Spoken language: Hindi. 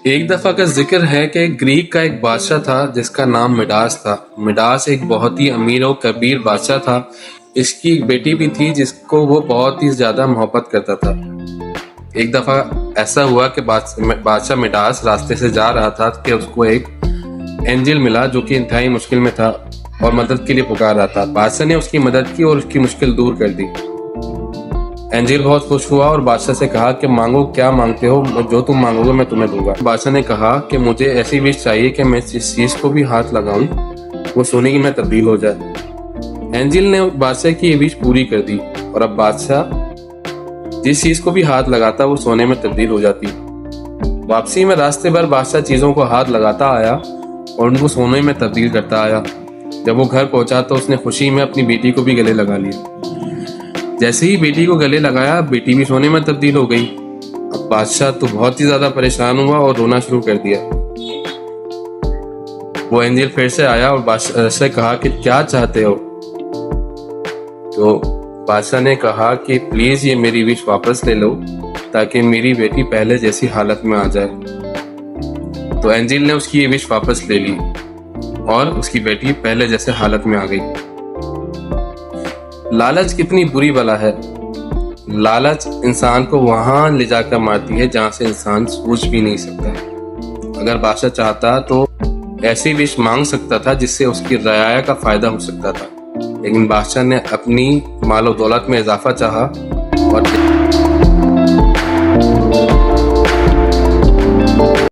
एक दफा का जिक्र है कि ग्रीक का एक बादशाह था जिसका नाम मिडास था। मिडास एक बहुत ही अमीर और कबीर बादशाह था। इसकी एक बेटी भी थी जिसको वो बहुत ही ज्यादा मोहब्बत करता था। एक दफा ऐसा हुआ कि बादशाह मिडास रास्ते से जा रहा था कि उसको एक एंजिल मिला जो कि इंतहाई मुश्किल में था और मदद के लिए पुकार रहा था। बादशाह ने उसकी मदद की और उसकी मुश्किल दूर कर दी। एंजिल बहुत खुश हुआ और बादशाह से कहा कि मांगो, क्या मांगते हो, जो तुम मांगोगे मैं तुम्हें दूंगा। बादशाह ने कहा कि मुझे ऐसी विश चाहिए कि मैं जिस चीज को भी हाथ लगाऊं वो सोने की में तब्दील हो जाए। एंजिल ने बादशाह की ये विश पूरी कर दी और अब बादशाह जिस चीज को भी हाथ लगाता वो सोने में तब्दील हो जाती। वापसी में रास्ते भर बादशाह चीजों को हाथ लगाता आया और उनको सोने में तब्दील करता आया। जब वो घर पहुंचा तो उसने खुशी में अपनी बेटी को भी गले लगा लिया। जैसे ही बेटी को गले लगाया, बेटी भी सोने में तब्दील हो गई। अब बादशाह तो बहुत ही ज्यादा परेशान हुआ और रोना शुरू कर दिया। वो एंजिल फिर से आया और बादशाह से कहा कि क्या चाहते हो। तो बादशाह ने कहा कि प्लीज ये मेरी विश वापस ले लो ताकि मेरी बेटी पहले जैसी हालत में आ जाए। तो एंजिल ने उसकी ये विश वापस ले ली और उसकी बेटी पहले जैसे हालत में आ गई। लालच कितनी बुरी बला है। लालच इंसान को वहां ले जाकर मारती है जहां से इंसान सोच भी नहीं सकता। अगर बादशाह चाहता तो ऐसी विश मांग सकता था जिससे उसकी रयाया का फायदा हो सकता था, लेकिन बादशाह ने अपनी मालो दौलत में इजाफा चाहा और